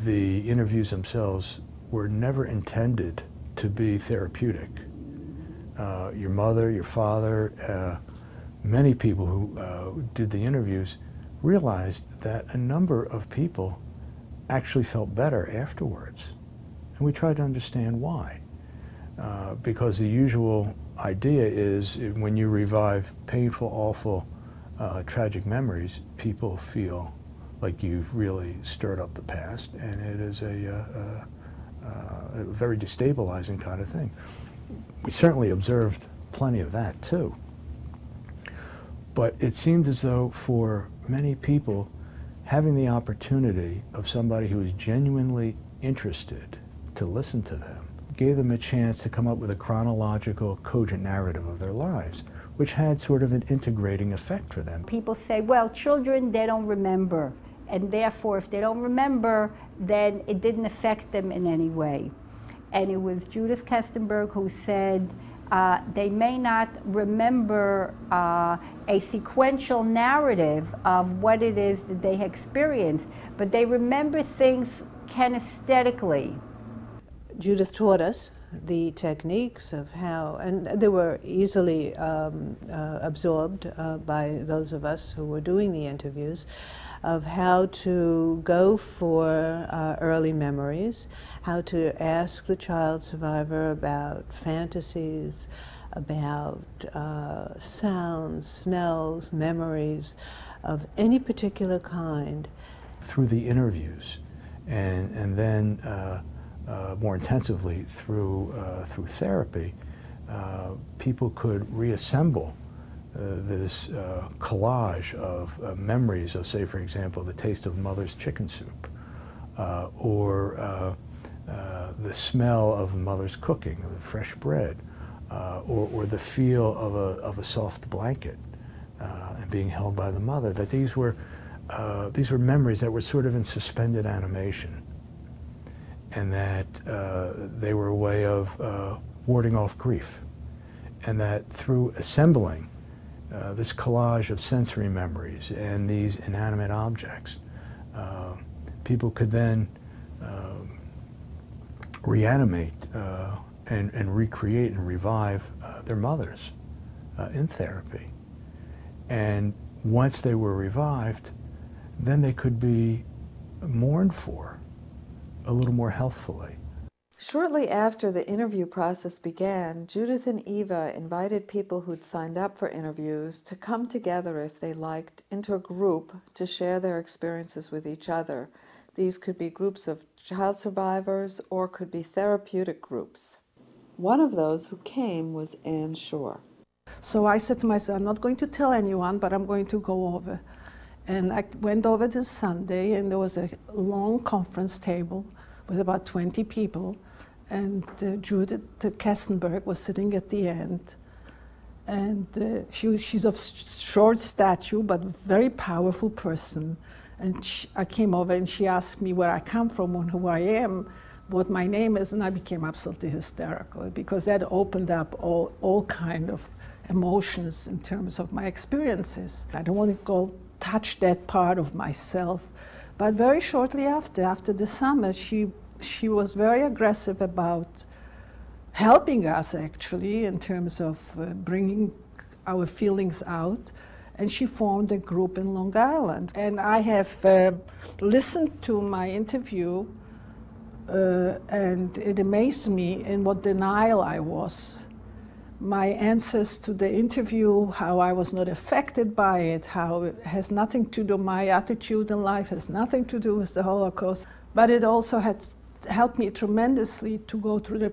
the interviews themselves were never intended to be therapeutic. Your mother, your father, many people who did the interviews realized that a number of people actually felt better afterwards. And we tried to understand why. Because the usual idea is when you revive painful, awful, tragic memories, people feel like you've really stirred up the past, and it is a very destabilizing kind of thing. We certainly observed plenty of that too. But it seemed as though for many people, having the opportunity of somebody who is genuinely interested to listen to them gave them a chance to come up with a chronological, cogent narrative of their lives, which had sort of an integrating effect for them. People say, well, children, they don't remember, and therefore if they don't remember, then it didn't affect them in any way. And it was Judith Kestenberg who said, they may not remember a sequential narrative of what it is that they experienced, but they remember things kinesthetically. Judith taught us the techniques of how, and they were easily absorbed by those of us who were doing the interviews, of how to go for early memories, how to ask the child survivor about fantasies, about sounds, smells, memories of any particular kind. Through the interviews, and then more intensively through therapy, people could reassemble this collage of memories of, say, for example, the taste of mother's chicken soup, or the smell of mother's cooking, the fresh bread, or the feel of a soft blanket and being held by the mother. That these were memories that were sort of in suspended animation, and that they were a way of warding off grief, and that through assembling this collage of sensory memories and these inanimate objects, people could then reanimate and recreate and revive their mothers in therapy. And once they were revived, then they could be mourned for a little more healthfully. Shortly after the interview process began, Judith and Eva invited people who'd signed up for interviews to come together, if they liked, into a group to share their experiences with each other. These could be groups of child survivors or could be therapeutic groups. One of those who came was Anne Shore. So I said to myself, I'm not going to tell anyone, but I'm going to go over. And I went over this Sunday, and there was a long conference table with about 20 people, and Judith Kestenberg was sitting at the end. And she's of short stature, but very powerful person. And I came over, and she asked me where I come from and who I am, what my name is, and I became absolutely hysterical, because that opened up all kind of emotions in terms of my experiences. I don't want to go touch that part of myself. But very shortly after the summer, she was very aggressive about helping us, actually, in terms of bringing our feelings out. And she formed a group in Long Island. And I have listened to my interview, and it amazed me in what denial I was. My answers to the interview, how I was not affected by it, how it has nothing to do, my attitude in life has nothing to do with the Holocaust, but it also had helped me tremendously to go through the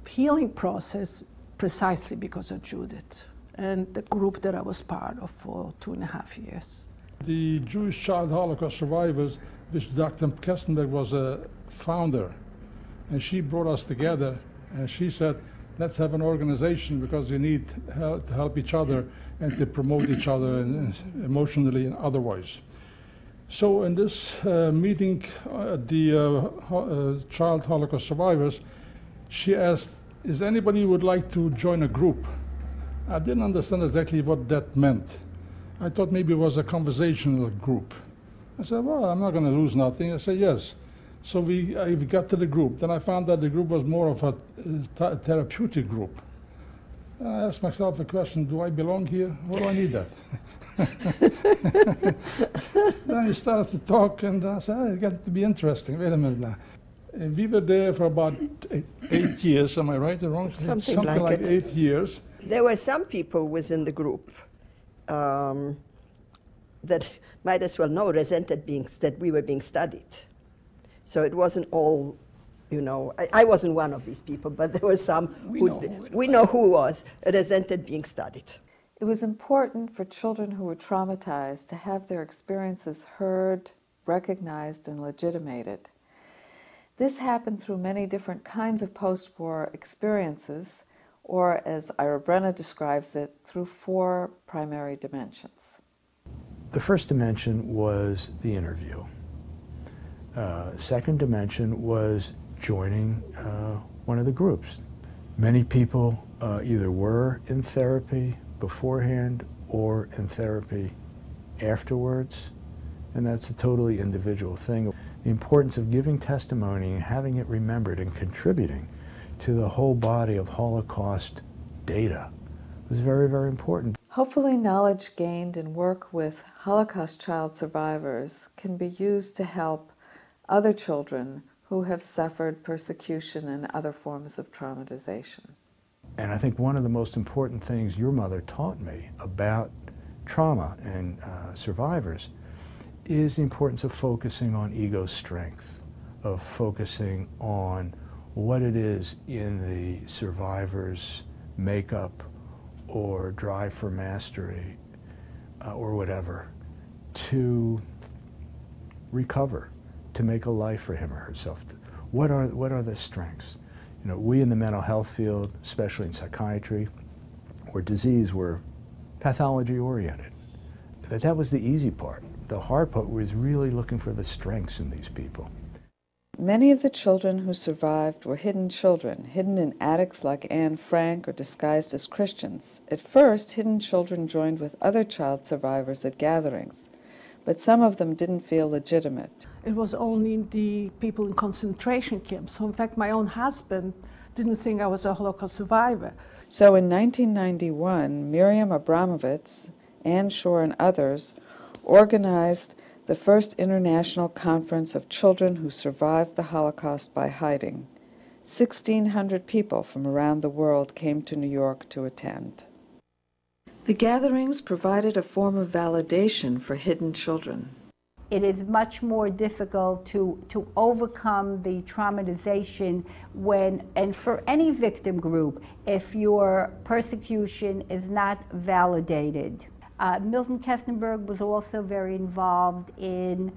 healing process precisely because of Judith and the group that I was part of for 2.5 years. The Jewish Child Holocaust Survivors, which Dr. Kestenberg was a founder, and she brought us together, and she said, let's have an organization because we need to help each other and to promote each other emotionally and otherwise. So in this meeting, the Child Holocaust Survivors, she asked, is anybody who would like to join a group? I didn't understand exactly what that meant. I thought maybe it was a conversational group. I said, well, I'm not going to lose nothing. I said, yes. So we got to the group. Then I found that the group was more of a therapeutic group. I asked myself a question, do I belong here? What do I need that? Then we started to talk, and I said, it got to be interesting. Wait a minute now. And we were there for about 8 years, am I right or wrong? Something like 8 years. There were some people within the group that might as well know resented that we were being studied. So it wasn't all, you know, I wasn't one of these people, but there were some we know who was resented being studied. It was important for children who were traumatized to have their experiences heard, recognized, and legitimated. This happened through many different kinds of post-war experiences, or as Ira Brenna describes it, through 4 primary dimensions. The first dimension was the interview. Second dimension was joining one of the groups. Many people either were in therapy beforehand or in therapy afterwards, and that's a totally individual thing. The importance of giving testimony and having it remembered and contributing to the whole body of Holocaust data was very, very important. Hopefully, knowledge gained in work with Holocaust child survivors can be used to help other children who have suffered persecution and other forms of traumatization. And I think one of the most important things your mother taught me about trauma and survivors is the importance of focusing on ego strength, of focusing on what it is in the survivor's makeup or drive for mastery or whatever to recover, to make a life for him or herself. What are the strengths? You know, we in the mental health field, especially in psychiatry or disease, were pathology oriented. That was the easy part. The hard part was really looking for the strengths in these people. Many of the children who survived were hidden children, hidden in attics like Anne Frank or disguised as Christians. At first, hidden children joined with other child survivors at gatherings, but some of them didn't feel legitimate. It was only the people in concentration camps. So in fact, my own husband didn't think I was a Holocaust survivor. So in 1991, Miriam Abramovitz, Ann Shore, and others organized the first international conference of children who survived the Holocaust by hiding. 1,600 people from around the world came to New York to attend. The gatherings provided a form of validation for hidden children. It is much more difficult to overcome the traumatization when, and for any victim group, if your persecution is not validated. Milton Kestenberg was also very involved in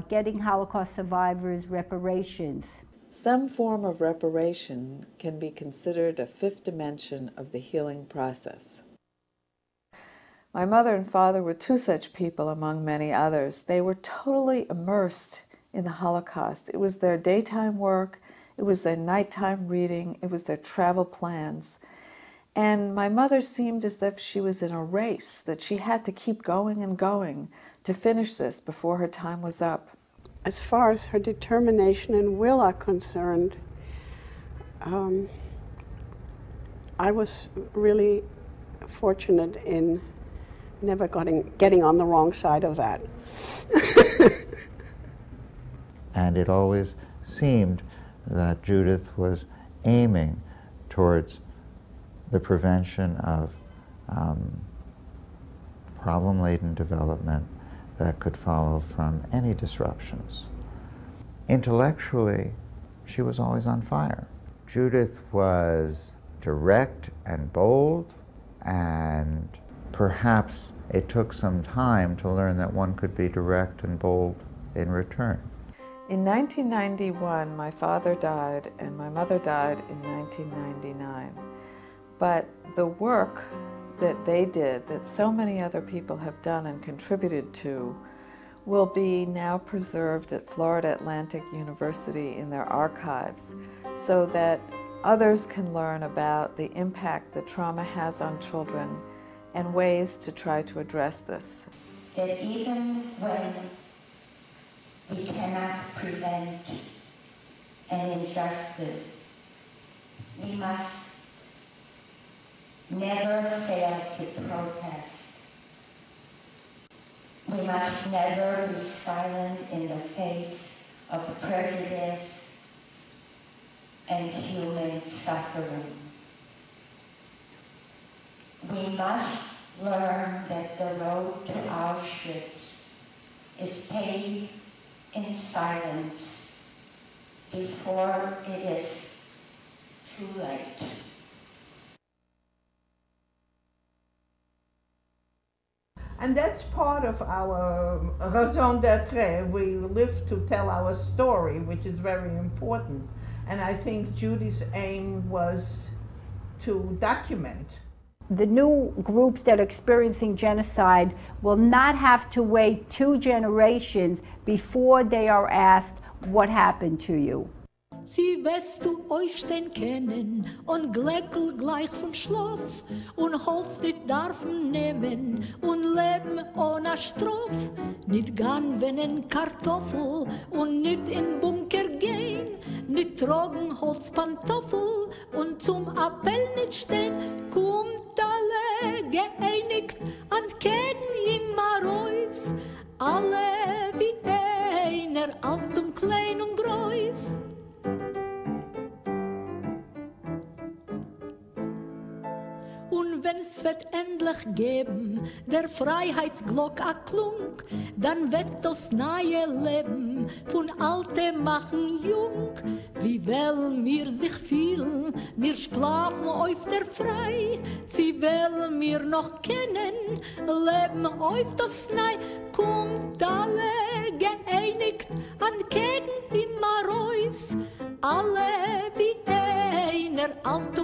getting Holocaust survivors reparations. Some form of reparation can be considered a 5th dimension of the healing process. My mother and father were 2 such people among many others. They were totally immersed in the Holocaust. It was their daytime work, it was their nighttime reading, it was their travel plans. And my mother seemed as if she was in a race, that she had to keep going and going to finish this before her time was up. As far as her determination and will are concerned, I was really fortunate in never getting on the wrong side of that. And it always seemed that Judith was aiming towards the prevention of problem-laden development that could follow from any disruptions. Intellectually, she was always on fire. Judith was direct and bold, and perhaps it took some time to learn that one could be direct and bold in return. In 1991, my father died, and my mother died in 1999. But the work that they did, that so many other people have done and contributed to, will be now preserved at Florida Atlantic University in their archives, so that others can learn about the impact that trauma has on children and ways to try to address this. That even when We cannot prevent an injustice. We must never fail to protest. We must never be silent in the face of prejudice and human suffering. We must learn that the road to Auschwitz is paved in silence before it is too late. And that's part of our raison d'être. We live to tell our story, which is very important. And I think Judy's aim was to document. The new groups that are experiencing genocide will not have to wait 2 generations before they are asked, what happened to you? Sie wirst du aufstehen können und Gleckel gleich von Schlaf und Holz nicht darfen nehmen und leben ohne Strof. Nicht gern wenn ein Kartoffel und nicht in Bunker gehen, nicht tragen Holzpantoffel und zum Appell nicht stehen. Kommt alle geeinigt und gegen immer raus, alle wie einer, alt und klein und groß. Und wenn's wird endlich geben, der Freiheitsglock a Klunk, dann wird das neue Leben von Alte machen jung. Wie will mir sich fühlen, mir schlafen auf der Frei, sie will mir noch kennen, leben auf das Nei, kommt alle geeinigt an gegen immer raus, alle wie einer alt